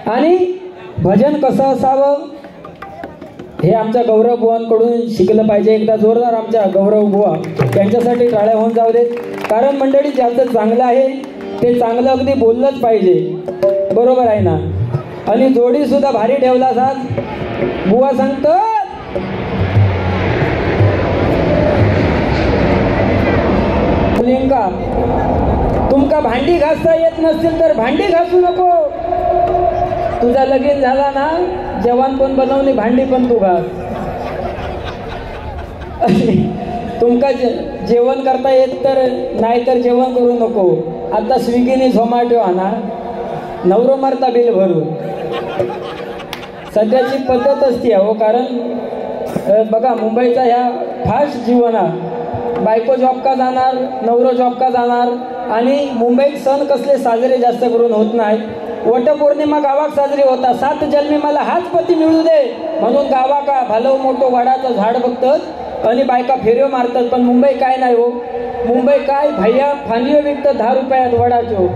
आणि भजन कसं असावं हे आमच्या गौरव बुवांकडून शिकलं पाहिजे. एकदा जोरदार आमच्या गौरव बुवा त्यांच्यासाठी टाळ्या होऊन जाऊ देत. कारण मंडळी ज्याचं चांगलं आहे ते चांगलं अगदी बोललंच पाहिजे, बरोबर आहे ना. आणि जोडी सुद्धा भारी ठेवला साज. बुवा सांगतात मुलींका तुमका भांडी घासता येत नसतील तर भांडी घासू नको. तुझा लगीन झाला ना, जेवण पण बनवली, भांडी पण तू घास. तुमका जेवण करता येत तर नाही तर जेवण करू नको. आता स्विगीने झोमॅटो आणा, नवरो मारता बिल भरून. सध्याची पद्धत असते हो. कारण बघा मुंबईचा ह्या फास्ट जीवनात बायको जॉब का जाणार, नवरो जॉब का जाणार. आणि मुंबईत सण कसले साजरे जास्त करून होत नाही. वटपौर्णिमा गावात साजरी होता. 7 जन्मी मला हाच पती मिळू दे म्हणून गावा का भालव मोठं वडाचं झाड बघतात आणि बायका फेऱ्यो मारतात. पण मुंबई काय नाही हो. मुंबई काय भैया फांदी विकतात 10 रुपयात वडाचो.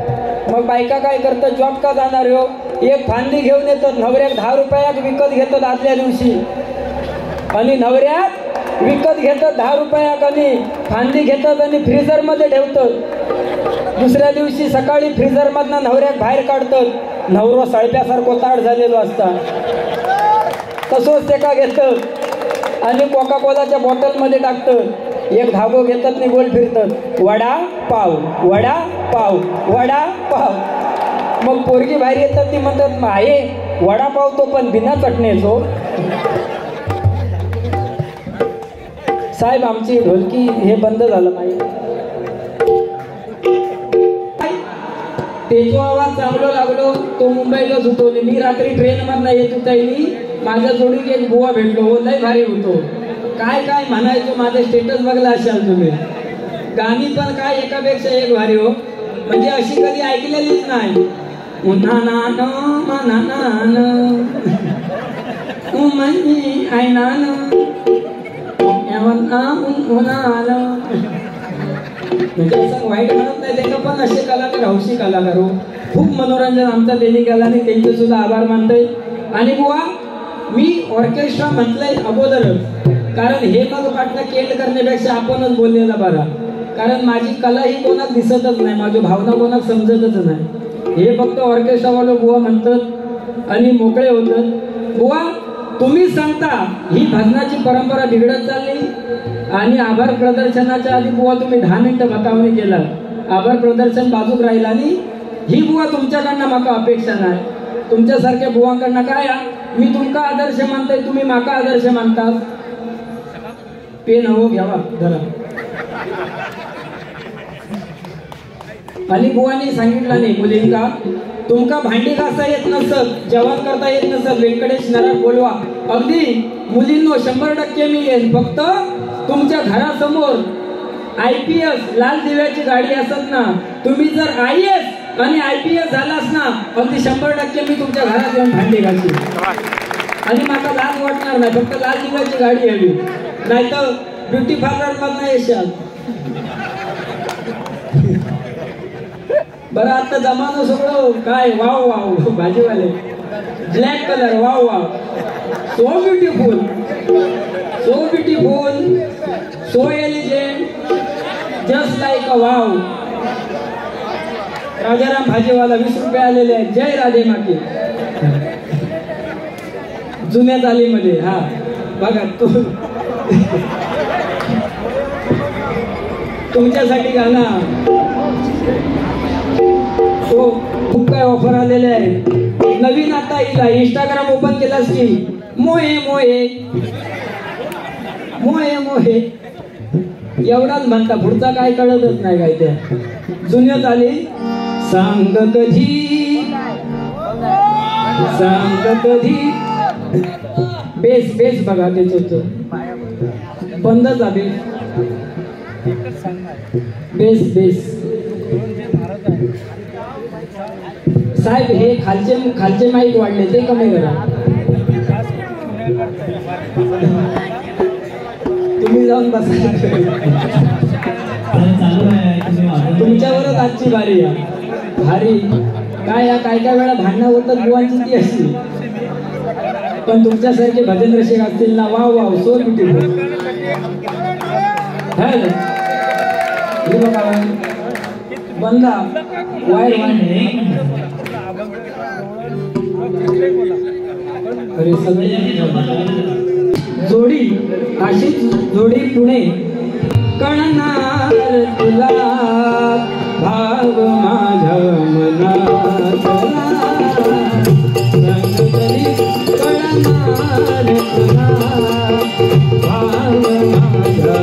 मग बायका काय करतात, जॉब का जाणार हो, एक फांदी घेऊन येतात, नवऱ्याक 10 रुपयात विकत घेतात आदल्या दिवशी. आणि नवऱ्याक विकत घेतात 10 रुपयाक आणि फांदी घेतात आणि फ्रीजरमध्ये ठेवतात. दुसऱ्या दिवशी सकाळी फ्रीजरमधनं नवऱ्याक बाहेर काढतात. नवरो सळप्यासारखं ताट झालेलो असता. तसंच ते का घेतं आणि कोका कोलाच्या बॉटलमध्ये टाकतं. एक धागो घेतात आणि गोल फिरतात. वडा पाव, वडा पाव, वडा पाव. मग पोरगी बाहेर येतात ती म्हणतात आहे वडापाव तो पण बिना चटणीचो. साहेब आमची ढोलकी हे बंद झालं पाहिजे. तेजो आवाज चांगलो लागलो तो मुंबईला सुटवले. मी रात्री ट्रेन मधनं येत होतायनी माझ्या जोडीत एक बुवा भेटलो. हो लय भारी होतो. काय काय म्हणायचो, माझे स्टेटस बघला असाल तुम्ही. गाणी पण काय एकापेक्षा एक भारी हो. म्हणजे अशी कधी ऐकलेलीच नाही. म्हणजे असं वाईट म्हणत नाही त्याला, पण असे कलाकार हौशी कलाकार हो. खूप मनोरंजन आमचा त्यांनी केला आणि त्यांचे सुद्धा आभार मानतोय. आणि बुवा मी ऑर्केस्ट्रा म्हटलंय अगोदरच, कारण हे मग पाठनं केंड करण्यापेक्षा आपणच बोललेला बरा. कारण माझी कला ही कोणाक दिसतच नाही, माझी भावना कोणाक समजतच नाही. हे फक्त ऑर्केस्ट्रावाले बुवा म्हणतात आणि मोकळे होतात. बुवा तुम्ही सांगता ही भजनाची परंपरा बिघडत चालली. आणि आभार प्रदर्शनाच्या आधी बुवा तुम्ही 10 मिनिटं बतावणी केला. आभार प्रदर्शन बाजूक राहिला आणि ही बुवा तुमच्याकडनं माका अपेक्षा नाही. तुमच्यासारख्या बुवांकडनं काय मी तुमका आदर्श मानताय, तुम्ही माका आदर्श मानता. पेन हो घ्यावा जरा. आणि बुवांनी सांगितलं नाही मुलींका तुमका भांडी घासता येत नसत, जेवण करता येत नसत, व्यंकटेश नरात बोलवा. अगदी मुलींनो 100% मी येईन. फक्त तुमच्या घरासमोर IPS लाल दिव्याची गाडी असत ना, तुम्ही जर IS आणि IPS झालास ना, अगदी 100% मी तुमच्या घरात येऊन भांडी घालतो. आणि मला लाज वाटणार नाही. फक्त लाल दिव्याची गाडी हवी, नाही तर ब्युटी पार्लर मधनं येशाल. बरं आता जमानो सगळं काय वाव वाव. भाजीवाले black colour wow wow. So beautiful, so beautiful, so elegant, just like a wow. Rajaram भाजीवाला 20 रुपये आलेले आहेत. जय राधे माकी. जुन्या तालीमध्ये हा बघा तू तुमच्यासाठी गाणं. हो खूप काय ऑफर आलेले आहे. नवीन आता इला इंस्टाग्राम ओपन केलास की मोहे मोहे मोहे मोहे एवढाच म्हणता, पुढचा काय कळतच नाही काय. त्या जुन्यात आली सांग कधी, सांग कधी. बेस बेस बघा त्याच्यात बंद झाले. बेस बेस साहेब हे खालचे माईक वाढले ते कमी करा. तुम्ही जाऊन बसा. तुमच्यावरच आजची बारी आहे. भारी काय वेळा भांडणं होतात बुवांची ती अशी, पण तुमच्यासारखे भजन रसिक असतील ना, वाव वाव, सो ब्युटिफुल. हे बघा बंदा वायर वाढणे, अरे सगळे जोडी अशीच जोडी पुणे कळणार तुला भाव माझ्या मनात, कळणार तुला भाव माझ्या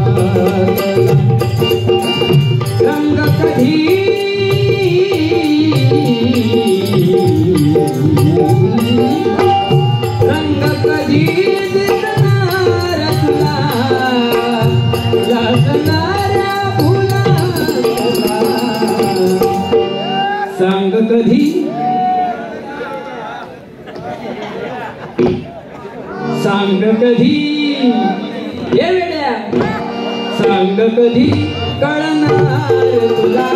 मनात, रंग कधी रंग कधी दिसणार तुला लागणाऱ्या फुलाला, सांग कधी सांग कधी ये वेड्या, सांग कधी कळणार तुला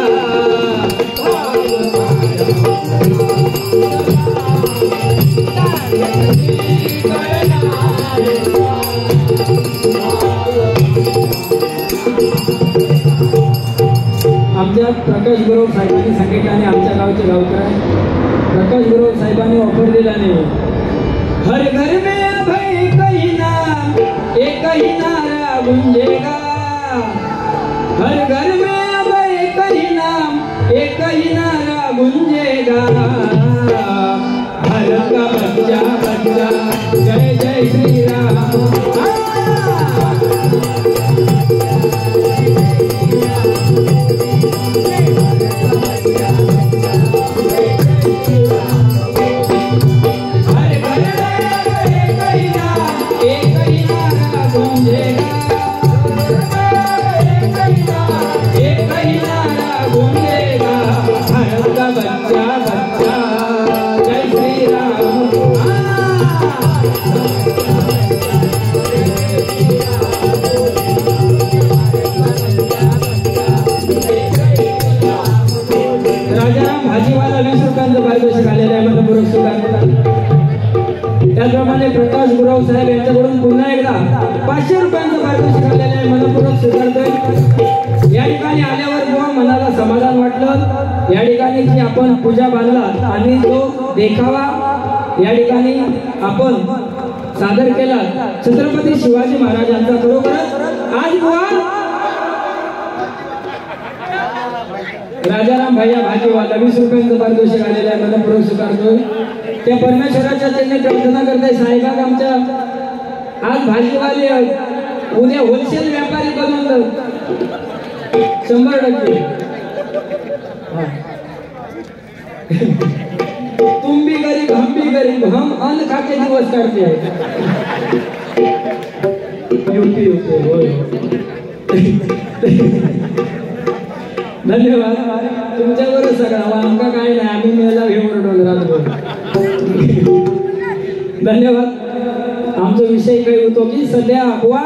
आमच्या प्रकाश गुरव साहेबांनी सांगितलं आणि आमच्या गावचे गावकर प्रकाश गुरव साहेबांनी ऑफर दिला नाही, हर घर में अभय कहीं ना एक ही नारा गुंजेगा, हर घर में अभय कहीं नाम एक ही नारा गुंजेगा, भारत का बच्चा बच्चा जय जय श्री राम, हर घर में एक ही नारा गुंजेगा, भारत का बच्चा बच्चा जय श्री राम. राजाराम भाजीवाला 20 रुपयांचं पारितोषिक आलेलं आहे, मनपूर्वक स्वीकार. त्याचप्रमाणे प्रकाश गुरव साहेब यांच्याकडून पुन्हा एकदा 500 रुपयांचं पारितोषिक आलेलं आहे, मनपूर्वक स्वीकारतोय. या ठिकाणी आल्यावर बुवा मनाला समाधान वाटलं. या ठिकाणी जी आपण पूजा बांधला आणि तो देखावा या ठिकाणी आपण सादर केला छत्रपती शिवाजी महाराजांचा, खरोखरच आज बुवा राजाराम भैया भाजीवाला 20 रुपयांचं पारितोषिक आलेलं आहे, मनपूर्वक स्वीकारतोय. त्या परमेश्वराच्या चरणी प्रार्थना करताय, साहेबाग आमच्या आज भाजीवाले उद्या होलसेल व्यापारी बनवून 100%. तुम भी गरीब हम भी गरीब, हम अन्न खा के दिवस काटते हैं. यूपी धन्यवाद तुमच्यावरच सगळं, आमका काय नाही, आम्ही मेला घेऊन राहतो. धन्यवाद. आमचा विषय काय होतो की सध्या बुवा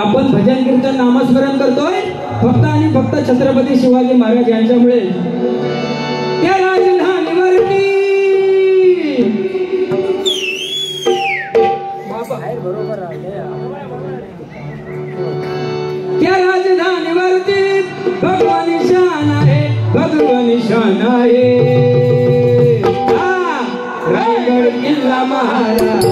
आपण भजन कीर्तन नामस्मरण करतोय फक्त आणि फक्त छत्रपती शिवाजी महाराज यांच्यामुळे. त्या राजधानीवरती त्या राजधानीवरती भगवान शान आहे, भगवान शान आहे. रायगड किल्ला महाराज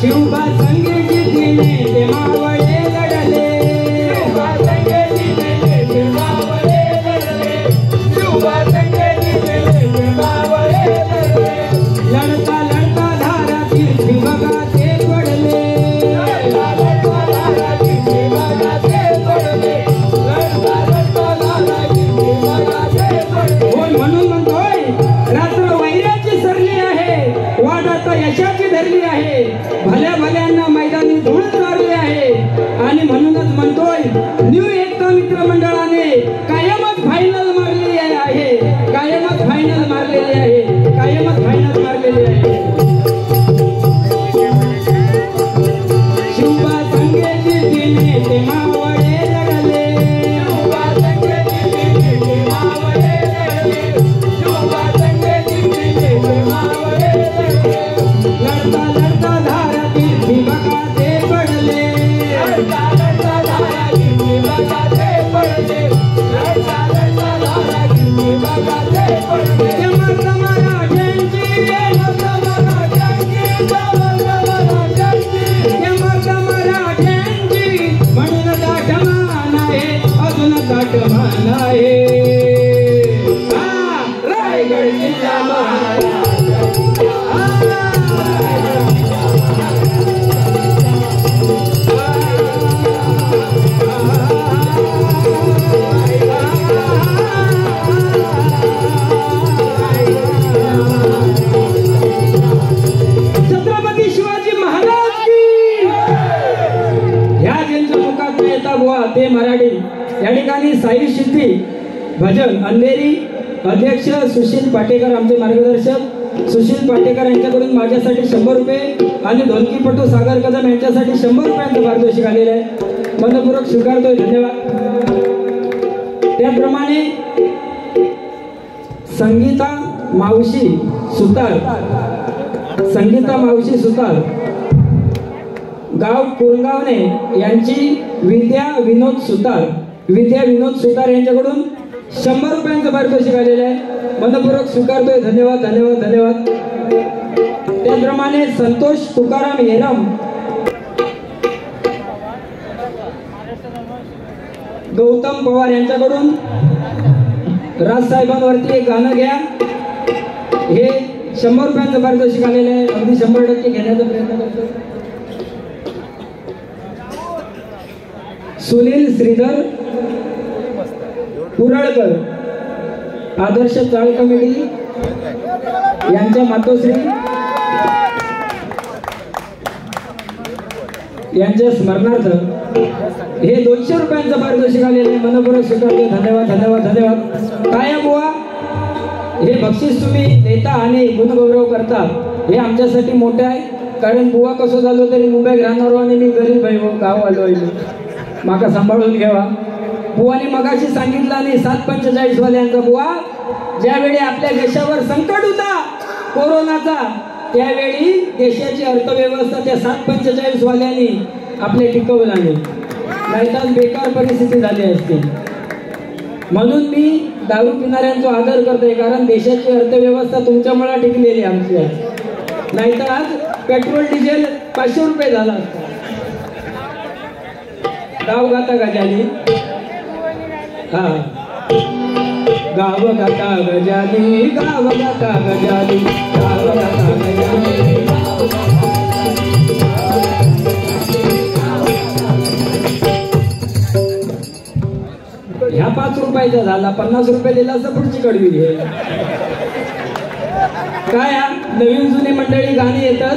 शिवबा संगीत दिले ते म्हणूनच म्हणतोय न्यू एकता मित्र मंडळाने कायमच फायनल मारलेली आहे, कायमच फायनल मारलेली आहे, कायमच फायनल मारलेली आहे. शिवबा संघेची तिने ते मावळे लढले, शिवबा संघेची तिने ते मावळे लढले, शिवबा संघेची तिने ते मावळे लढले. लढता लढता धारातील भीमका ते पडले, लढता लढता धारातील भीमका ते पडले, लढता लढता धारातील भीमका ते पडले. यमक महाराजांची, यमक महाराजांची, यमक महाराजांची, यमक महाराजांची. म्हणून ताटमान आहे, अजून ताटमान आहे. रायगड किल्ला महाराज. छत्रपती शिवाजी महाराज की. ह्या ज्यांच्या मुखात येता बुवा ते मराठी. या ठिकाणी साई सिद्धी भजन अंधेरी अध्यक्ष सुशील पाटेकर आमचे मार्गदर्शक सुशील पाटेकर यांच्याकडून माझ्यासाठी 100 रुपये आणि ढोलकीपटू सागर कदम यांच्यासाठी 100 रुपयांचं पारितोषिक आलेलं आहे. मनपूर्वक स्वीकारतोय, धन्यवाद. त्याप्रमाणे संगीता मावशी सुतार, संगीता मावशी सुतार गाव कुरगावणे यांची विद्या विनोद सुतार, विद्या विनोद सुतार यांच्याकडून 100 रुपयांचं पारितोषिक आलेलं आहे. मनपूर्वक स्वीकारतोय, धन्यवाद धन्यवाद धन्यवाद. त्याप्रमाणे संतोष तुकाराम येरम गौतम पवार यांच्याकडून राजसाहेबांवरती एक गाणं घ्या, हे 100 रुपयांचं पारितोषिक आलेलं आहे. अगदी 100% घेण्याचा प्रयत्न करतो. सुनील श्रीधर कुरळकर आदर्श चाळ कमिटी यांच्या मातोश्री यांच्या स्मरणार्थ हे 200 रुपयांचं पारितोषिक आलेलं आहे. मनपूर्वक स्वीकारतो, धन्यवाद धन्यवाद धन्यवाद. काय बुवा, हे बक्षीस तुम्ही देता आणि गुणगौरव करता हे आमच्यासाठी मोठे आहे. कारण बुवा कसं झालो तरी मुंबईत राहणारो आणि मी गरीब आहे, गाव आलो आहे, माका सांभाळून घ्यावा. बुवाने मगाशी सांगितलं आणि 745 वाल्यांचा बुवा ज्यावेळी आपल्या देशावर संकट होता कोरोनाचा, त्यावेळी देशाची अर्थव्यवस्था त्या 745 वाल्यांनी आपले टिकवला नाही, नाहीतर बेकार परिस्थिती झाली असती. म्हणून मी दारू पिणाऱ्यांचा आदर करतोय, कारण देशाची अर्थव्यवस्था तुमच्यामुळे टिकलेली आमची आहे. नाहीतर आज पेट्रोल डिझेल 500 रुपये झाला असता. गाव गाता गजाली, हा गाव गाता गजाली, गाव गाता गजाली, गाव गाता गजाली. ह्या 5 रुपयाचा झाला, 50 रुपये दिला असं पुढची कडवी घे. काय नवीन जुनी मंडळी गाणी येतात.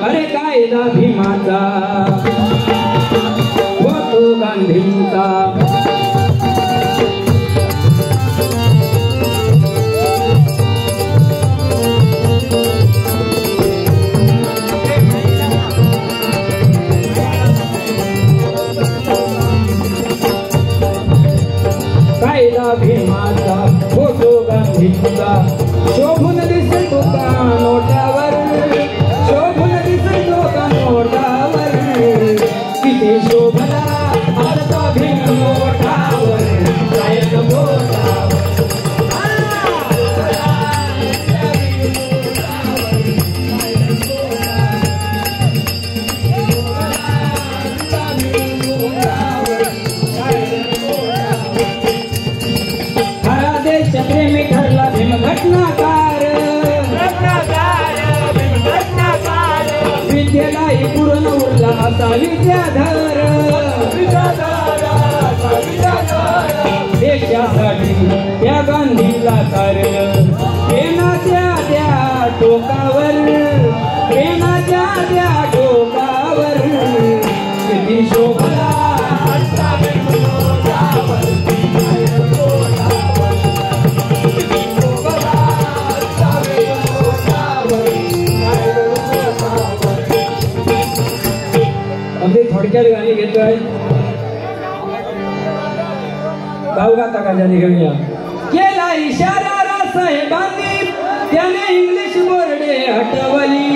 अरे कायदा भीमाचा होतो गांधींचा, कायदा भीमाचा होतो गांधींचा, शोभून दिसे तुका नोटावर, शोभून दिसे तुका नोटावर, किती शोभला आता भीम नोटावर, गायक बोटावर. हरा देश प्रेमी ठरला भीम घटनाकार, विद्येलाही पूर्ण उरला असा विद्याधर, देशासाठी त्या गांधीला कारण प्रेमाच्या द्या टोकावर, प्रेमाच्या द्या टोकावर, किती शोभला गाता का ज्याने घेऊया. केला इशारा साहेबांनी त्याने इंग्लिश बोर्डे हटवली.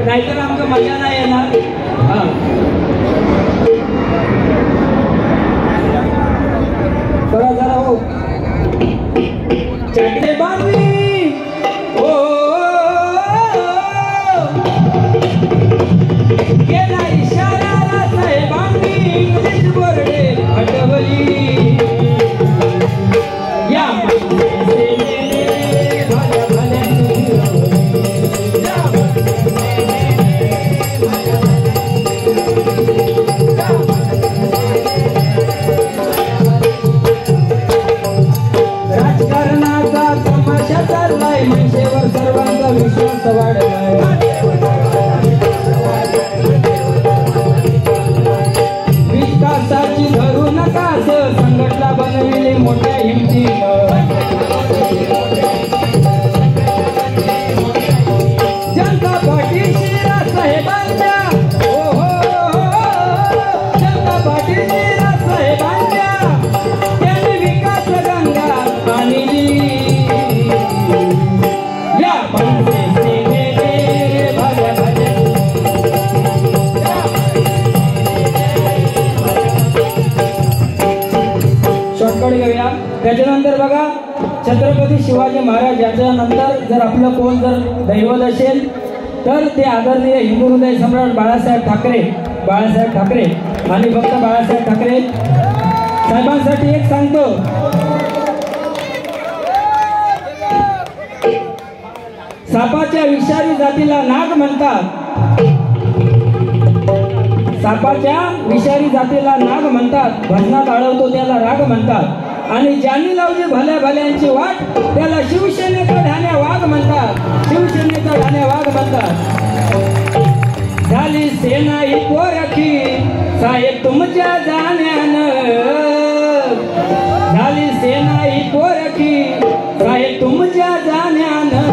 नाहीतर आमचं मजा नाही येणार. हा बरं जरा हो चटके बांधली ओ केला इशारा साहेबांनी इंग्लिश बोर्डे हटवली. या राजकारणाचा तमाशा चाललाय मनसेवर सर्वांचा विश्वास वाढलाय. विकासाची धरू नका असं संघटना बनविली मोठ्या हिमतीनं. जनता पाटील शिरा साहेबांच्या हो जनता पाटील शिरा साहेबांच्या त्यांनी विकास गंगा आणली. या बनसे सेनेने भल्या भल्या शॉर्टकट घेऊया. त्याच्यानंतर बघा छत्रपती शिवाजी महाराज याच्यानंतर जर आपलं कोण जर दैवत असेल तर ते आदरणीय हिंदू हृदय सम्राट बाळासाहेब ठाकरे. बाळासाहेब ठाकरे आणि फक्त बाळासाहेब ठाकरे साहेबांसाठी एक सांगतो. सापाच्या विषारी जातीला नाग म्हणतात. सापाच्या विषारी जातीला नाग म्हणतात. भजनात आळवतो त्याला राग म्हणतात. आणि ज्यांनी लावली भल्या भल्यांची वाट त्याला शिवसेनेचा ढाण्या वाघ म्हणतात. शिवसेनेचा ढाण्या वाघ म्हणतात. झाली सेना ही पोरखी साहेब तुमच्या जाण्यानं. झाली सेना ही पोरखी साहेब तुमच्या जाण्यानं.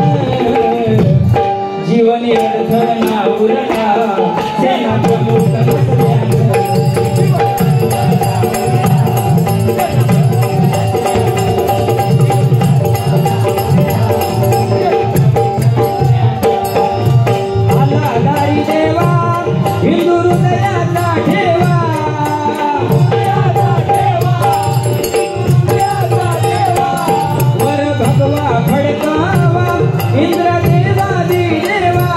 जीवनी अडथळा उरला सेना प्रमुख नसल्यानं. हिंदू हृदयाचा ठेवा वर भगवा फडकावा इंद्रदेवादी देवा.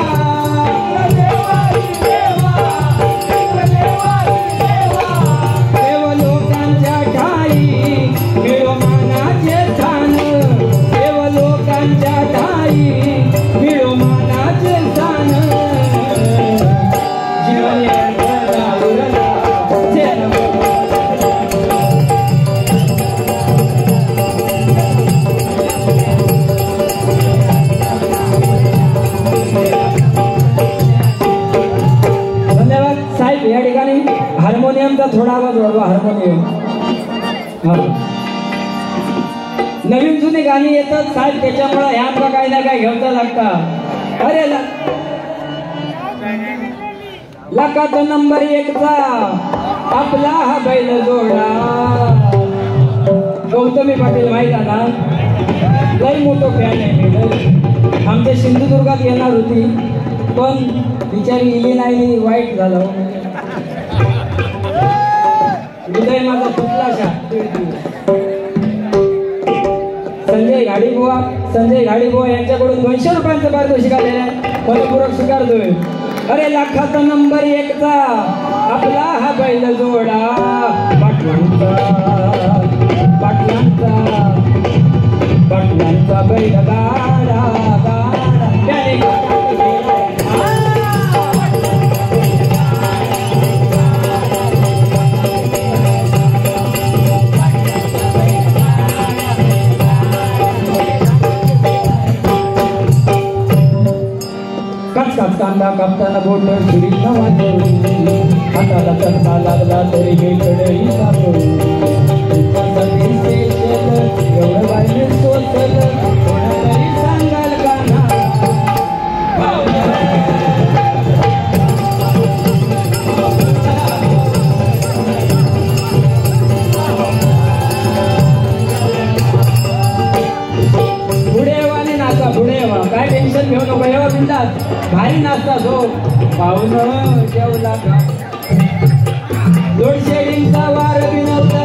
देव लोकांच्या ठाई मिळो मानाचे स्थान. देव लोकांच्या ठाई मिळो मानाचे स्थान. या ठिकाणी हार्मोनियमचा थोडा आवाज वाढवा. हार्मोनियम नवीन जुनी गाणी येतात साहेब त्याच्यामुळे ह्यांना काही ना काही घेऊन लागतात. अरे लकात नंबर 1चा आपला हा बैल जोडा. गौतमी पाटील माहित आहे ना लई मोठं फॅन आहे. आमच्या सिंधुदुर्गात येणार होती पण बिचारी इली नाही. वाईट झालं. हृदय माझा फुटला. संजय घाडीबुवा यांच्याकडून 200 रुपयांचं पारितोषिक आलेलं आहे. मनपूर्वक स्वीकारतोय. अरे लाखात नंबर 1चा आपला हा बैल जोडा. पाटलांचा बैल गाडा कांदा कापताना बोट सुरी हाताला चटका लागला तरी हे कडई एवढं बाहेर सोचल कोणातरी सांगाल का ना. असा जो पाहुण जेवला का लोडशेडिंगचा वार विनवता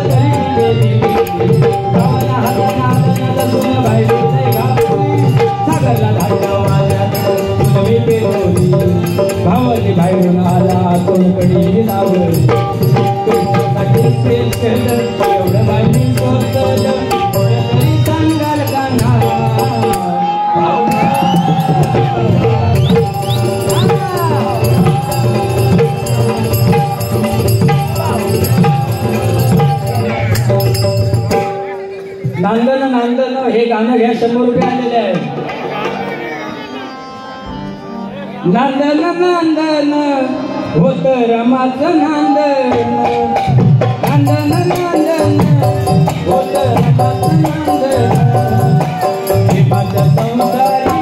तरी गावाला हाताना हाताना तुला बाहेर नाही घातली सागरला धाडला माझ्या नवी पेरोली भावाची बाहेरून आला कोणकडे नावं एवढं बाई सोडलं तरी सांगाल का ना नांदन नांदन हे गाणं घ्या 100 रुपये आलेले आहे नांदन नांदन होत रमाचं नांदन नांदन नांदन होत रमाचं नांदन हे माझं संसारी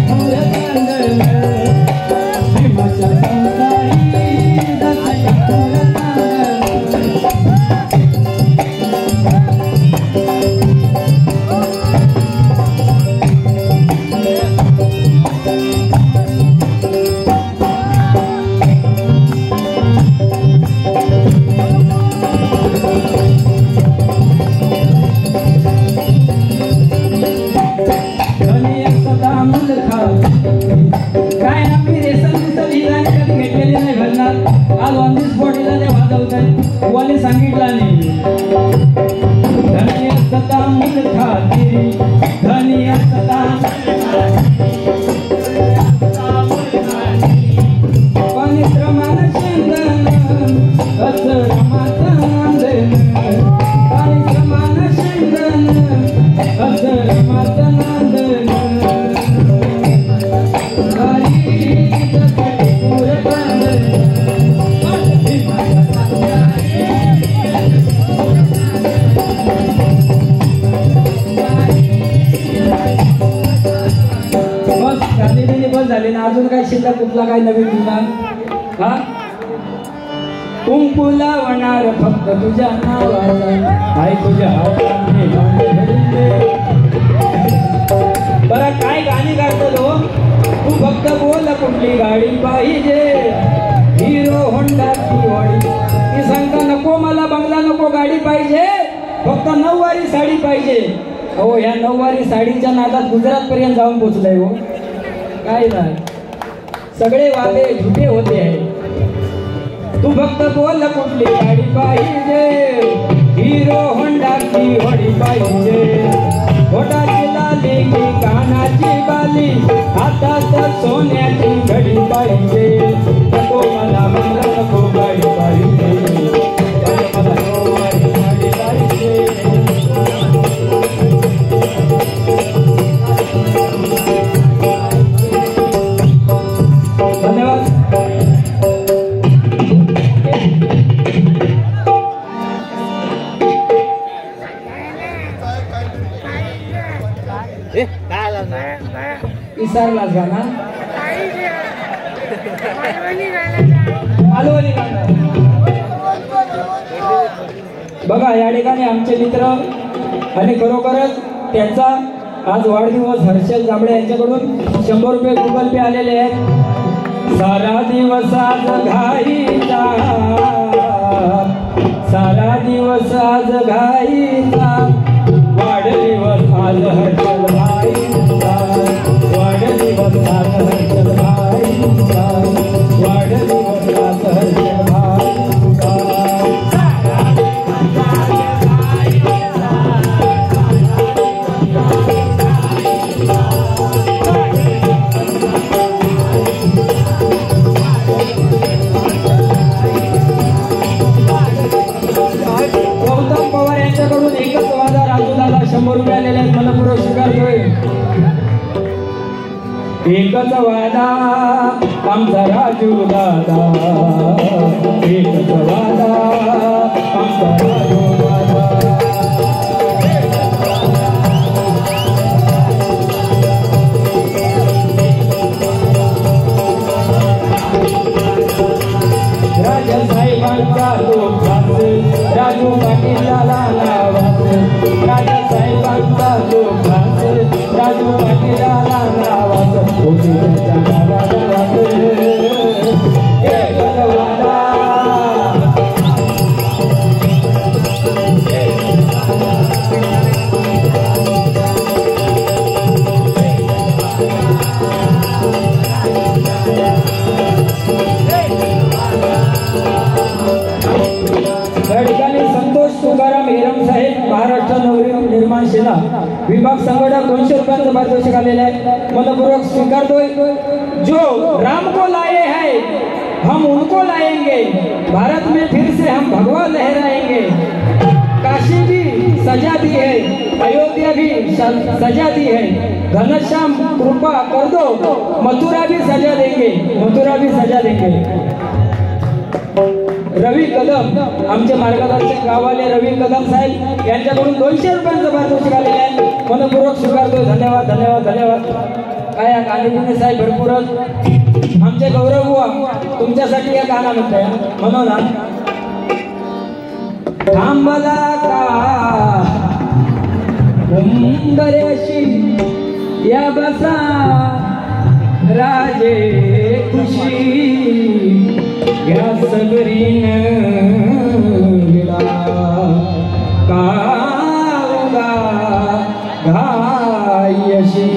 नांदन हे माझं संसारी काय आम्ही रेसन घेतलेली नाही घालणार आज ऑन दी स्पॉट इला ते वाजवत आहे वाले सांगितला नाही धनी असता मुल खाती धनी असता परिश्रमान शेंगन असं रमाचं नांदन परिश्रमान शेंगन असं रमाचं नांदन झाले ना अजून काय शिल्लक कुठला काय नवीन तुझा हा कुंकू लावणार फक्त तुझ्या नावाला आई तुझ्या हाताने बरं काय गाणी गातो तू फक्त बोल कुठली गाडी पाहिजे हिरो होंडा वाडी ती सांगता नको मला बंगला नको गाडी पाहिजे फक्त 9 वारी साडी पाहिजे हो ह्या 9 वारी साडीच्या नादात गुजरात पर्यंत जाऊन पोहोचलाय हो काय नाही सगळे वादे झुटे होते आहे तू फक्त बोल कुठली गाडी पाहिजे हिरो होंडा की होडी पाहिजे होटाची लाली की कानाची बाली हातात सोन्याची घडी पाहिजे नको मला बंगला नको गाडी पाहिजे मला गाडी पाहिजे विसरलास गाणं मालवणी गाणं बघा या ठिकाणी आमचे मित्र आणि खरोखरच त्यांचा आज वाढदिवस हर्षल जांभळे यांच्याकडून 100 रुपये गुगल पे आलेले आहेत सारा दिवस आज घाईचा सारा दिवस आज घाईचा वाढदिवस आज हर्षल भाईचा वाढदिवस आज हर्षल भाईचा वाढदिवस आज हर्षल भाईचा गौतम पवार यांच्याकडून एकच वादा राजूला 100 रुपये आलेले आहेत मला पुढे स्वीकारतोय एकच वादा आमचा राजू दादा एकच वादा आमचा राजू दादा राजा साहेबांचा लोकांच राजू पाटीलला नावाच राजा साहेबांचा लोकांच राजू पाटीलला नावाच लक्ष्मण सिन्हा विभाग संघटक 200 रुपयांचं पारितोषिक आलेलं आहे, मनपूर्वक स्वीकारतोय। जो राम को लाए हैं हम उनको लाएंगे, भारत में फिर से हम भगवा लहराएंगे। काशी भी सजा दी है, अयोध्या भी सजा दी है, घनश्याम कृपा कर दो, मथुरा भी सजा देंगे, मथुरा भी सजा देंगे। रवी कदम आमचे मार्गदर्शक गावाले रवी कदम साहेब यांच्याकडून 200 रुपयांचं पारितोषिक आलेलं आहे, मनपूर्वक स्वीकारतो। धन्यवाद धन्यवाद धन्यवाद। काय गांधीजीने साहेब भरपूरच आमचे गौरव बुवा तुमच्यासाठी एक गाणं म्हणतोय म्हणून थांबला का उंबरेशी या बसा राजे खुशी या सगरीन विडा काळगा घायशी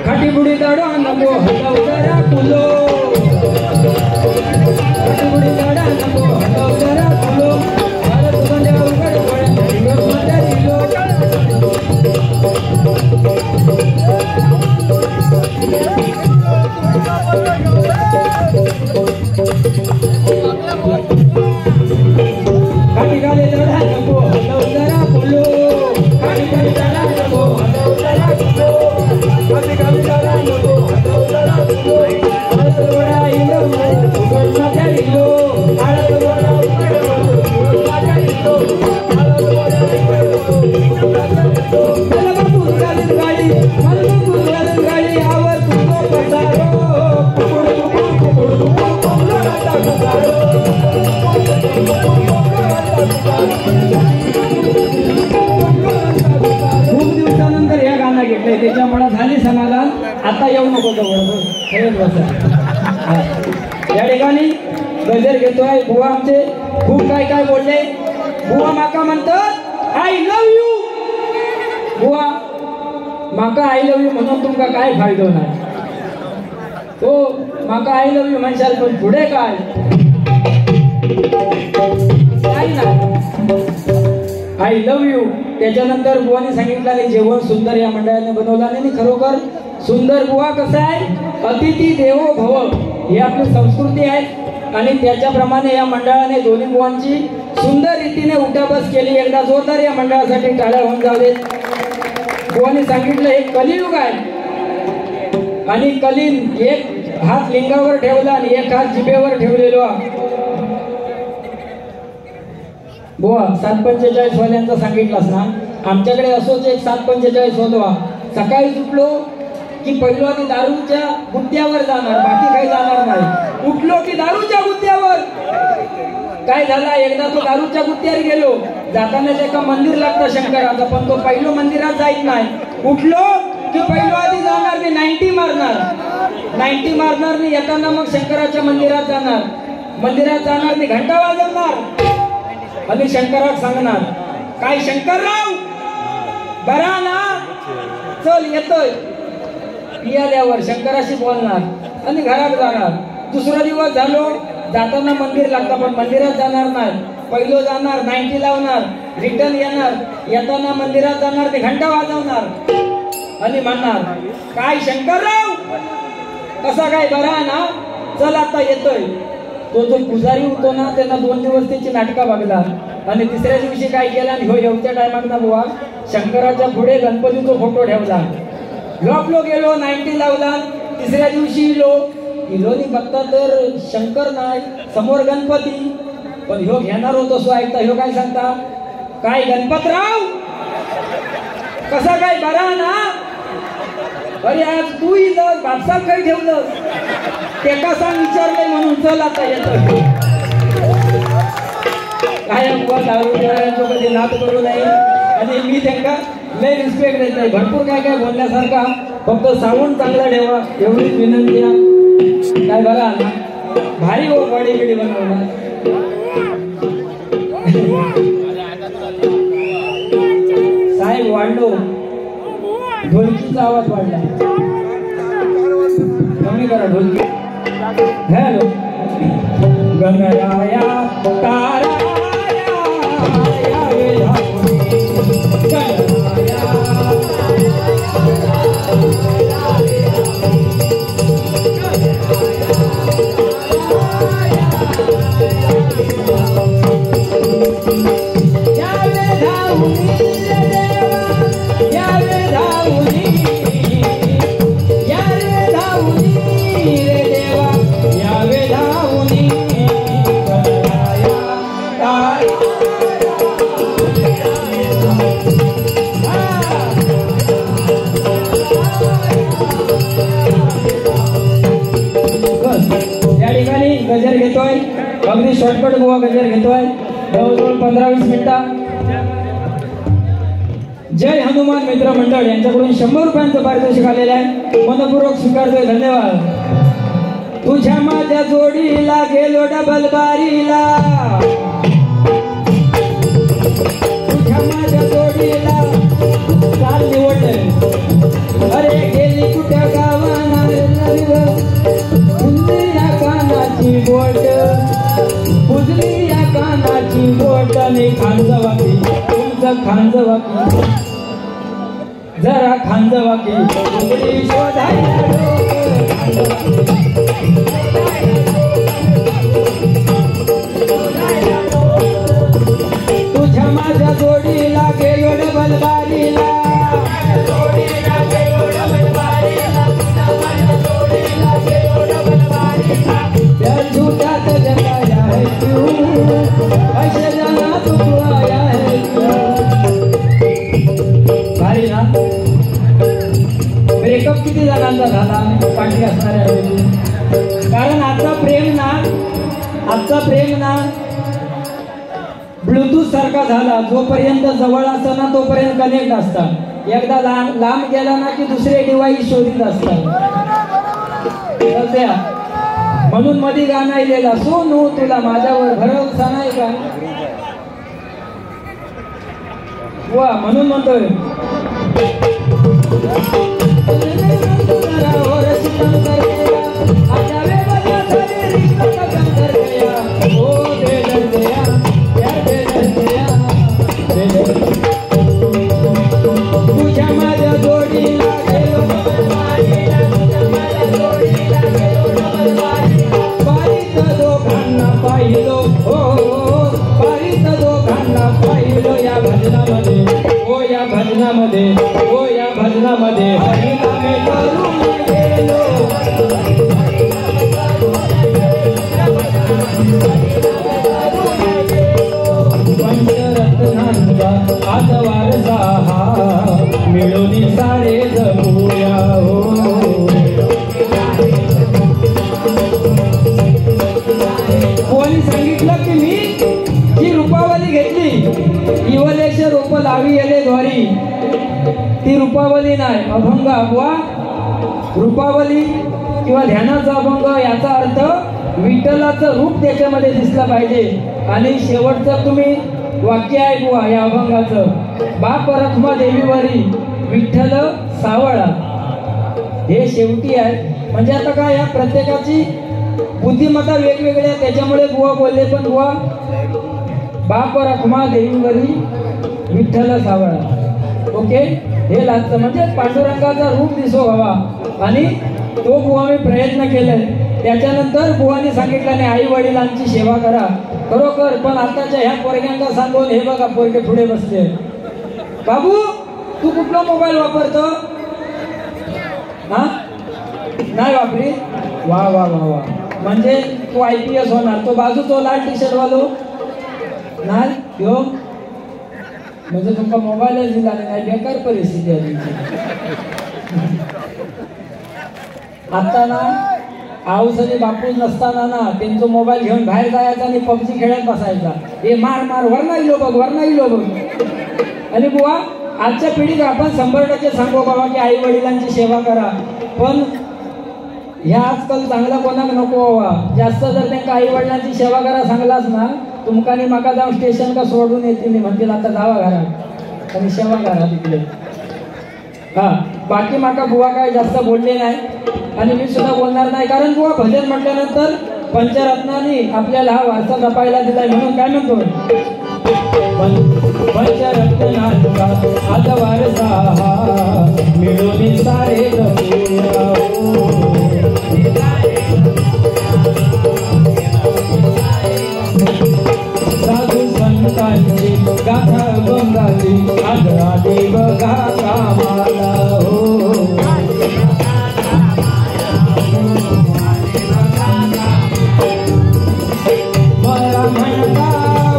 खाटीपुडी दाडो नको हलव जरा फुलो, खाटीपुडी दाडा नको हलव जरा फुलो, भारत बंड्या उघड पड्या माझ्या दिलो। खाटी गाले दाडा नको हलव जरा फुलो, खाटी दाडा नको हलव जरा फुलो, खाटी गाले दाडा नको हलव जरा फुलो, भारत बंड्या उघड माझ्या दिलो, भारत बंड्या उघड माझ्या दिलो, भारत बंड्या उघड माझ्या दिलो। मला बापू चालत गाडी, मला बापू चालत गाडी, आवर तुझो पसारो, खूप दिवसानंतर या गाणं घेतलंय त्याच्यामुळे झाली समाधान। आता येऊ नको जवळ या ठिकाणी गजर घेतोय बुवा आमचे खूप काय काय बोलले। बुवा माका म्हणतात आय लव्ह यू, बुवा माका आय लव्ह यू म्हणून तुमका काय फायदो नाही, तो माका आय लव्ह यू म्हणशाल पण पुढे काय नाही आय लव्ह यू। त्याच्यानंतर बुवाने सांगितलं जेवण सुंदर या मंडळाने बनवलं आणि खरोखर सुंदर। बुवा कसं आहे अतिथी देवो भव ही आपली संस्कृती आहे आणि त्याच्याप्रमाणे या मंडळाने दोन्ही बुवांची सुंदर रीतीने उठाबस केली। एकदा जोरदार या मंडळासाठी टाळ्या होऊन जावे। बुवाने सांगितलं हे कलियुग आहे आणि कलीन एक हात लिंगावर ठेवला आणि एक हात जिभेवर ठेवलेलो। बुवा 7:45 वाल्यांचा सांगितलास ना, आमच्याकडे असोच एक 7:45 होतो। सकाळी उठलो की पहिलो आधी दारूच्या गुत्त्यावर जाणार, बाकी काही जाणार नाही। उठलो की दारूच्या गुत्त्यावर। काय झाला एकदा तो दारूच्या गुत्त्यावर गेलो, जाताना एका मंदिर लागतं शंकराचं, पण तो पहिलो मंदिरात जाईत नाही। उठलो की पहिलो आधी जाणार ते 90 मारणार नाही, येताना मग शंकराच्या मंदिरात जाणार, मंदिरात जाणार ते घंटा वाजवणार आणि शंकराक सांगणार काय शंकरराव बरा ना, चल येतोय। पियाल्यावर शंकराशी बोलणार आणि घरात जाणार। दुसरा दिवस झालो, जाताना मंदिर लागतं पण मंदिरात जाणार नाही, पहिलो जाणार 90 लावणार, रिटर्न येणार, येताना मंदिरात जाणार ते घंटा वाजवणार आणि म्हणणार काय शंकरराव कसा काय बरा ना, चल आता येतोय। तो जो पुजारी होतो ना त्यांना 2 दिवस त्याची नाटका बघला आणि तिसऱ्या दिवशी काय केला आणि येवच्या टायमात बुवा शंकराच्या पुढे गणपतीचा फोटो ठेवला। लपलो गेलो 90 लावला, तिसऱ्या दिवशी लो किलोनी बघता तर शंकर नाही, समोर गणपती, पण ह्यो घेणार होतो सो ऐकता ह्यो काय सांगता, काय गणपतराव कसा काय बरा ना, अरे आज तू इथं बापसाहेब काही ठेवलं ते कसा विचारलंय म्हणून चल आता येतो काय दारू कधी नात करू नये आणि मी त्यांना लय रिस्पेक्ट देत आहे, भरपूर काय काय बोलण्यासारखा, फक्त साऊंड चांगला ठेवा एवढीच विनंती आहे. काय बघा ना भारी हो बॉडी बिडी बनवणार. साहेब वाढलो, ढोलकीचा आवाज वाढला, कमी करा ढोलकी. हॅलो गणराया तारा गजर घेतोय, अगदी शॉर्टकट गोवा गजर घेतोय, जवळजवळ 15-20 मिनिटं. जय हनुमान मित्र मंडळ यांच्याकडून 100 रुपयांचं पारितोषिक आलेलं आहे, मनपूर्वक स्वीकारतोय, धन्यवाद. तुझ्या माझ्या जोडीला गेलो डबल बारीला, तुझ्या माझ्या जोडीला चाल निवड, अरे गेली कुठ्या गावाना कानाची बोट, पुजली या कानाची बोट, आणि खांजवाकी तुमचं खांजवाकी जरा खांजवाकी उघडी शोधायला. तुझ्या माझ्या जोडीला गेलो डबल बारीला, झूठात जगाया है क्यों, ऐसे जाना तू आया है भारी ना. ब्रेकअप किती जणांचा झाला पाठी असणाऱ्या, कारण आजचा प्रेम ना ब्लूटूथ सारखा झाला, जोपर्यंत जवळ असतं ना तोपर्यंत कनेक्ट असतात, एकदा लांब गेला ना की दुसरे डिव्हाइस शोधित असतात. म्हणून मध्ये गाणं आलेला, सोनू तुला माझ्यावर भरोसा नाही का, वा म्हणून म्हणतोय तुझ्या माझ्या जोडीला पाहिलो, हो पारित दोघांना पाहिलो या भजनामध्ये, हो या भजनामध्ये, हो या भजनामध्ये हरिनामे करून गेलो. पंचरत्नांचा आज वारसा हा, मिळून सारे जगूया हो. कोणी सांगितलं की मी जी रूपावली घेतली इवलेश रूप लावी येले द्वारी, ती रूपावली नाही, अभंग अगवा. रूपावली किंवा ध्यानाचा अभंग याचा अर्थ विठ्ठलाचं रूप त्याच्यामध्ये दिसलं पाहिजे. आणि शेवटचं तुम्ही वाक्य ऐकवा या अभंगाचं, बाप रखमा देवीवरी विठ्ठल सावळा, हे शेवटी आहे. म्हणजे आता काय, या प्रत्येकाची बुद्धिमत्ता वेगवेगळ्या, त्याच्यामुळे बुवा बोलले, पण बुवा बाप रखमा देवीवरी विठ्ठल सावळा, ओके. हे लागतं म्हणजे पांडुरंगाचा रूप दिसो हवा, आणि तो बुवा मी प्रयत्न केलाय. त्याच्यानंतर बुवाने सांगितलं नाही आई वडिलांची सेवा करा, खरोखर. पण आताच्या ह्या पोरग्यांना सांगून, हे बघा पोरगे पुढे बसले, बाबू तू कुठला मोबाईल वापरतो, हा नाही वापरी. वा वा वा वा, म्हणजे तो IPS होणार. तो बाजू तो लाल टी शर्ट वालो नाही ह्यो, म्हणजे तुमका मोबाईलच दिला नाही, बेकार परिस्थिती आहे तुमची. आता ना आऊसनी बापूस नसताना ना त्यांचा मोबाईल घेऊन बाहेर जायचा आणि PUBG खेळत बसायचा. हे मार मार वरना इलो बघ, वरना इलो बघ. आणि बुवा आजच्या पिढीत आपण 100% सांगू बाबा की आई वडिलांची सेवा करा, पण ह्या आजकाल चांगला कोणाक नको व्हावा. जास्त जर त्यांना आई वडिलांची सेवा करा सांगलाच ना, तुमका आणि माका जाऊन स्टेशन का सोडून येतील म्हणतील आता जावा घरात आणि सेवा करा तिकडे. हा, बाकी माका बुवा काय जास्त बोलले नाही आणि मी सुद्धा बोलणार नाही, कारण बुवा भजन म्हटल्यानंतर पंचरत्नांनी आपल्याला हा वारसा जपायला दिलाय. म्हणून काय म्हणतो, पंचरत्नांचा आज वारसा मिळून सारे साधू संतांची गाथा गंगाची आज आधी बघा कामाला हो. मला म्हणता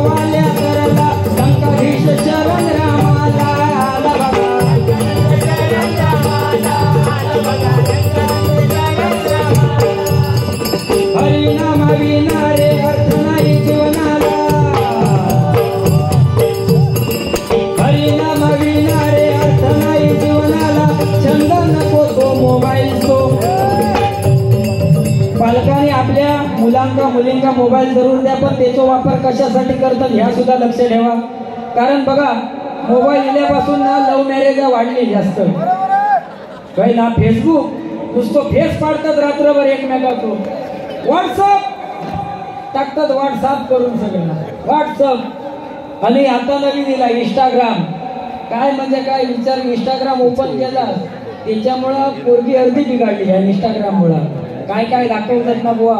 वाल्या करला संकटेश शरण रामाला हरिनाम विना रे अर्थ नाही जीवनाला, हरिनाम विना रे अर्थ नाही जीवनाला. छंद नको तो मोबाईल तो. पालकांनी आपल्या मुलांका मुलींका मोबाईल जरूर द्या, पण त्याचा वापर कशासाठी करतात ह्या सुद्धा लक्ष ठेवा. कारण बघा मोबाईल दिल्यापासून ना लव्ह मॅरेज वाढली जास्त. काही ना फेसबुक नुसतं फेस पाडतात रात्रभर एकमेकाचं, व्हॉट्सअप टाकतात, व्हॉट्सअप करून सगळ्यांना व्हॉट्सअप. आणि आता नवीन दिला इंस्टाग्राम. काय म्हणजे काय विचार, इंस्टाग्राम ओपन केला त्याच्यामुळं पोरगी अर्धी बिघडली आहे इंस्टाग्राममुळं. काय काय दाखवतात ना बुवा.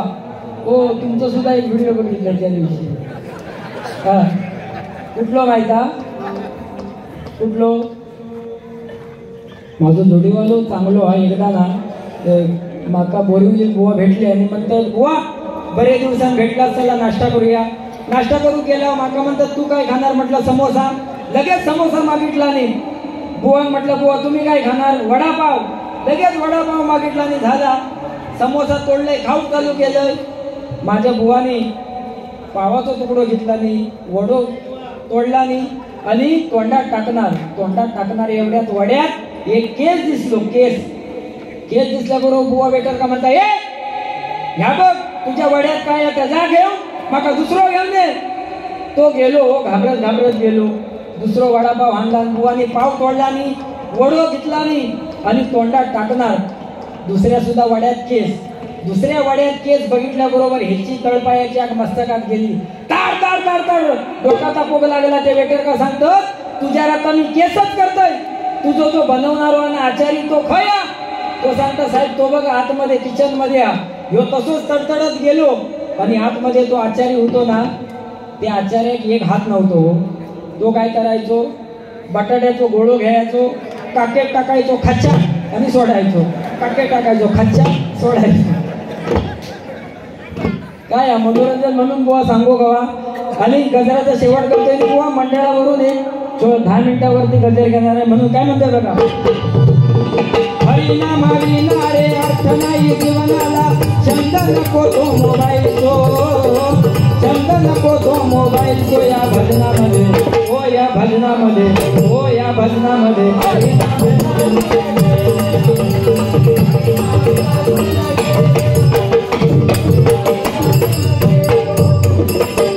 हो, तुमचं सुद्धा एक व्हिडिओ बघितला त्या दिवशी. हा, कुठलं माहिती आहे, कुठलो माझं जोडीवालो चांगलो हा. एकदा ना माका बोरिवली बुवा भेटले आणि म्हणतात बुवा बरे दिवसांनी भेटला, चला नाश्ता करूया. नाश्ता करू केला, माका म्हणतात तू काय खाणार, म्हटलं समोसा. लगेच समोसा मागितला नाही. बुवा म्हटलं बुवा तुम्ही काय खाणार, वडापाव. लगेच वडापाव मागितला नाही. झाला समोसा तोडले, खाऊ चालू केलं. माझ्या बुवाने पावाचा तुकडो घेतला नाही, वडो तोडला नाही आणि तोंडात टाकणार एवढ्यात वड्यात एक केस दिसलो. केस दिसल्याबरोबर बुवा वेटर का म्हणता, ए ह्या बघ तुझ्या वड्यात काय आहे, जा घेऊ माका दुसरं घेऊन दे. तो गेलो, घाबरत गेलो. दुसरं वडापाव आणला, बुवाने पाव तोडला नाही, वडो घेतला नाही आणि तोंडात टाकणार. दुसऱ्या सुद्धा वड्यात केस. दुसऱ्या वड्यात केस बघितल्याबरोबर ह्याची तळपायाची आग मस्तकात गेली. ताड ताड ताड ताड डोक्याचा पोग लागला. ते वेटर का सांगतो, तुझ्या आता मी केसच करतोय, तुझो जो बनवणारो आणि आचारी तो खया. तो सांगता साहेब तो बघा आतमध्ये किचन मध्ये ह्यो तसोच तडतडत गेलो आणि आतमध्ये तो आचारी होतो ना, त्या आचार्याक एक हात नव्हतो. तो काय करायचो, बटाट्याचो गोळो घ्यायचो, काकेत टाकायचो खच्चा आणि सोडायचो. काकेत टाकायचो खच्चा सोडायचो. काय मनोरंजन म्हणून बुवा सांगू गवा. आणि गजराचा शेवट करतोय बुवा मंडळावरून एक 10 मिनिटावरती गजर घेणार आहे. म्हणून काय म्हणते बघा, हरिनाम विना रे अर्थ नाही जीवनाला. छंद नको तो मोबाईल तो, छंद नको तो मोबाईल तो. या भजनामध्ये हो, या भजनामध्ये हो, या भजनामध्ये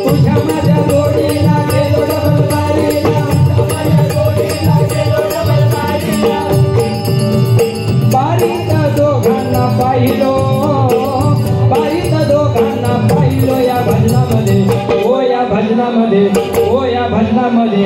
तुझ्या माझ्या जोडीला गेलो डबल बारीला, बारीत दोघांना पाहिलो, बारीत दोघांना पाहिलो. या भजनामध्ये हो, या भजनामध्ये हो, या भजनामध्ये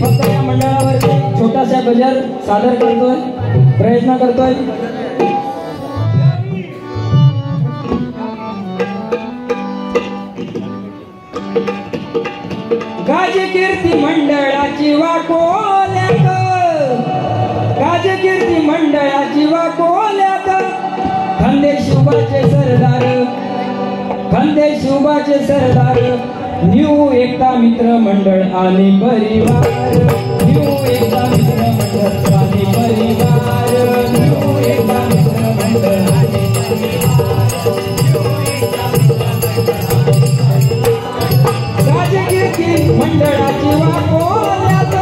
फक्त या मंडळावरती छोटासा गजर सादर करतोय, प्रयत्न करतोय. राजकीर्ती मंडळाची वाकोल्यात, राजकीर्ती मंडळाची वाकोल्यात खानदेश सरदार, खानदेश सरदार न्यू एकता मित्र मंडळ आणि परिवार, न्यू एकता मित्र मंडळ आणि परिवार, न्यू एकता मित्र मंडळ आणि राजकीर्ती मंडळाची वाकोल्यात,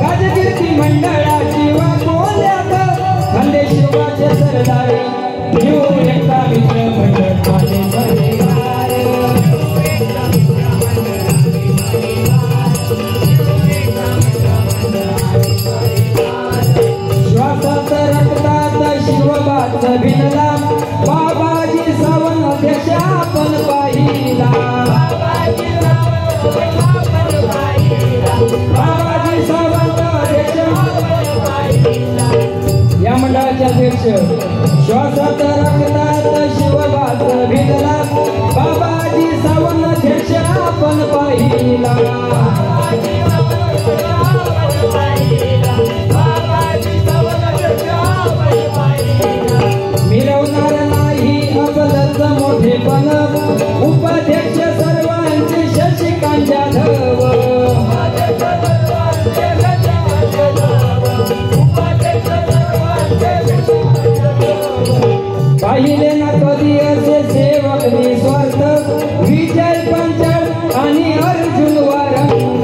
राजकीर्ती मंडळाची वाकोल्यात खानदेश सरदार न्यू एकता मित्र मंडळ आणि परिवार, श्वासात रक्तात शिवबाच भिनला बाबाजी सावंत अध्यक्ष आपण पाहिला, बाबाजी सावंत अध्यक्ष या मंडळाचे अध्यक्ष श्वासात रक्तात शिवबाच भिनला बाबाजी सावंत अध्यक्ष आपण पाहिला, मिरवणार नाही आपलंच मोठेपण उपाध्यक्ष सर्वांचे शशिकांत जाधव, पाहिले ना कधी असे सेवक निस्वार्थ विजय पंचाळ आणि अर्जुन वारंग,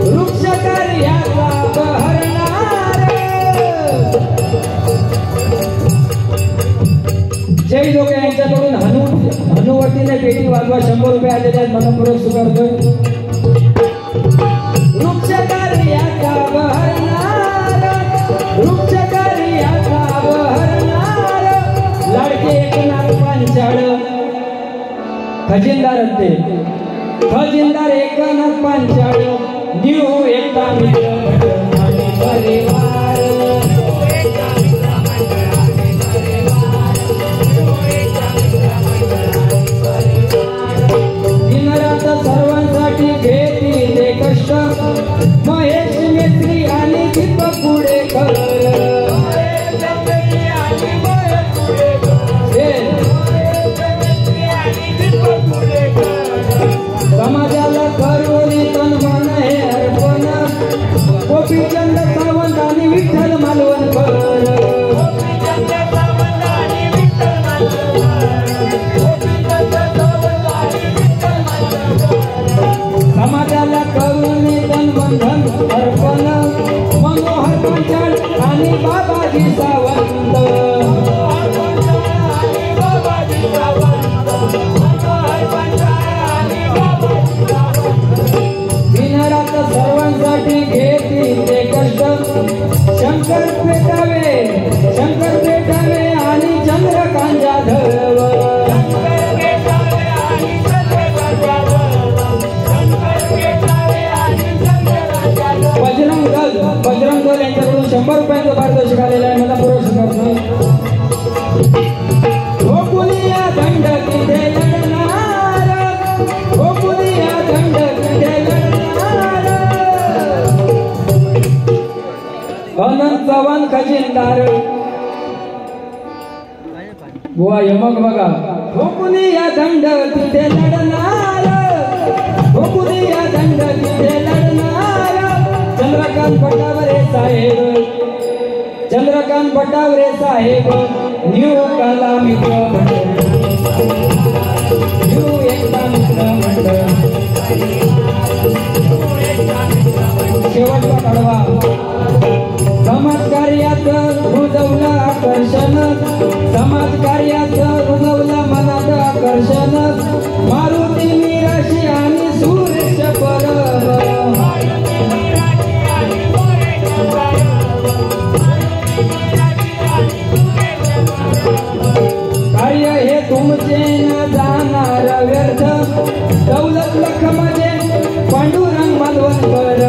वृक्ष कार्याचा बहरणार जय जोगे यांच्याकडून हनुवटीने पेटी वाजवा 100 रुपये आलेले आहेत, मनपूर्वक स्वीकारतोय. वृक्ष कार्याचा बहरणार, वृक्ष कार्याचा बहरणार लाडके एकनाथ पंचाळ खजिनदार ते खजिनदार एकनाथ पंचाळ न्यू एकता मित्र मंडळ आणि परिवार, दिनरात सर्वांसाठी घेतील ते कष्ट महेश मेत्री आणि दीपक पुढेकर, समाजाला करोनी तन मन हे अर्पण गोपीचंद सावंत आणि विठ्ठल मालवणकर, समाजाला करुणी तन बंधन अर्पण मनोहर पंचाळ आणि बाबाजी सावंत, दिनरात सर्वांसाठी घेतील ते कष्ट शंकर पेटावे आणि चंद्रकांत जाधव, बजरंग दल यांच्याकडून 100 रुपयांचं पारितोषिक आलेलं आहे, मला पूर्व स्वीकारतो. हो पुलिया दंड तिथे लढणार, हो पुलिया दंड तिथे लढणार अनंत चव्हाण खजिनदार बुवा यमक बघा. हो पुलिया दंड तिथे लढणार, हो पुलिया दंड तिथे लढणार चंद्रकांत पटावरे साहेब, चंद्रकांत पटावरे साहेब न्यू कला मित्र मंडळ, न्यू एकता मित्र मंडळ शेवटचा कडवा समाज कार्याचं रुजवलं आकर्षण, समाज कार्याचं रुजवलं मनात आकर्षण मारुती मिराशी आणि सुरेश परब, कार्य हे तुमचे न जाणार व्यर्थ दौलत लख मध्ये पांडुरंग मालवणकर,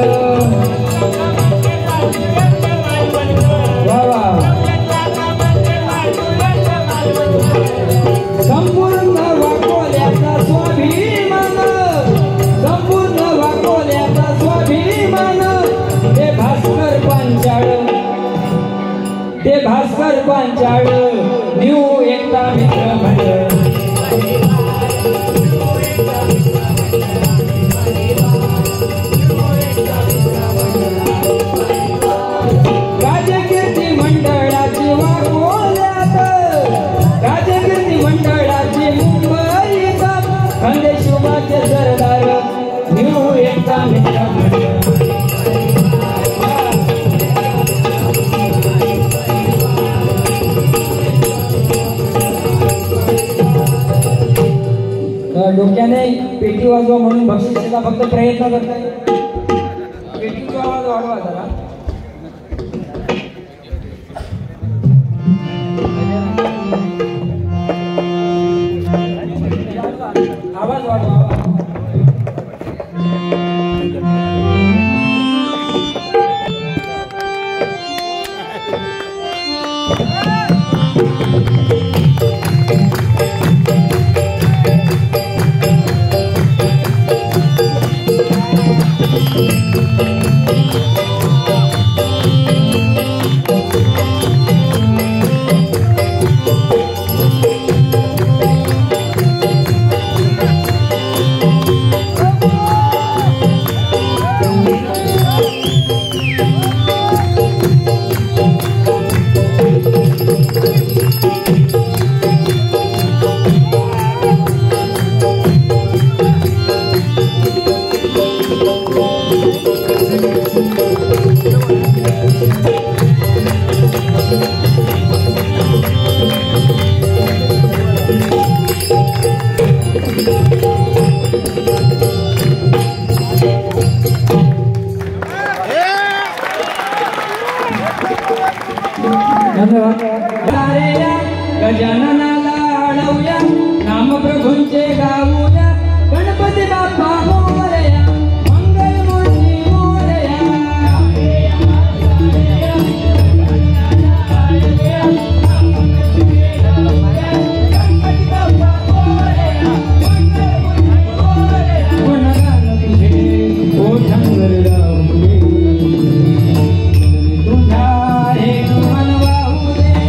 पांचाळ न्यू एकता मित्र मंडळ राजकीर्ती मंडळाची वाकोल्यात राजकीर्ती मंडळाची मुंबईत खानदेशवाचे सरदार न्यू एकता मित्र मंडळ डोक्याने पेटी वाजवा म्हणून बक्षिसाचा फक्त प्रयत्न करताय. पेटीचा आवाज वाढवा जरा. आवाज वाढवा. गजाननाला आळवूया नामप्रभूंचे गाऊया गणपती बाप्पा मोरया मंगलमूर्ती मोरया गुणगान तुझे ओठांवर लावूया तुझा एक मन वाहू दे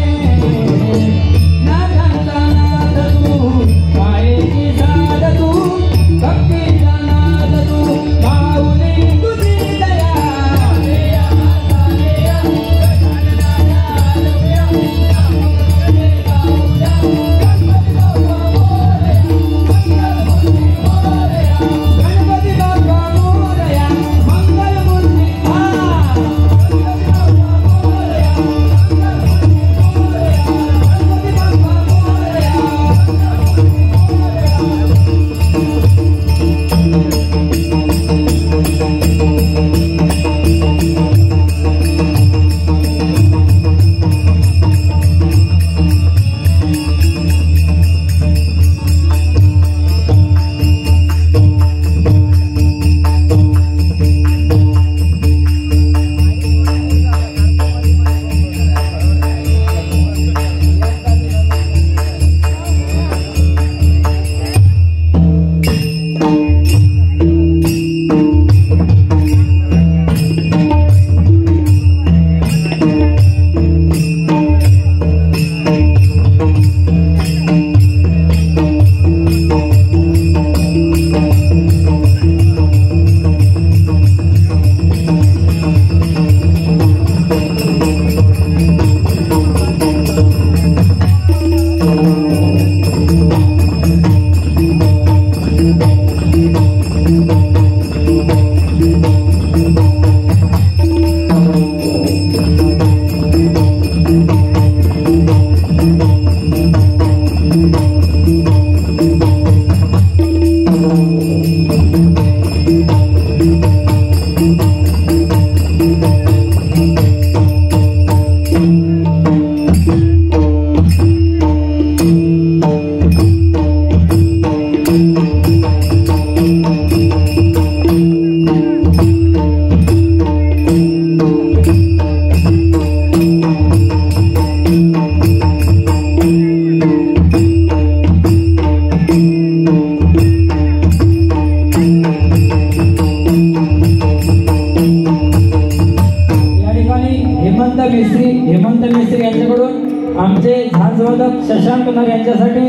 पुन्हा यांच्यासाठी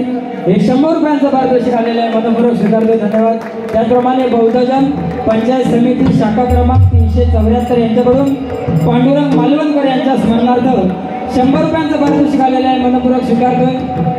हे 100 रुपयांचं पारितोषिक आलेलं आहे, मनपूर्वक स्वीकारतो, धन्यवाद. त्याचप्रमाणे बौद्धजन पंचायत समिती शाखा क्रमांक 374 यांच्याकडून पांडुरंग मालवणकर यांच्या स्मरणार्थ 100 रुपयांचं पारितोषिक आलेलं आहे, मनपूर्वक स्वीकारतोय.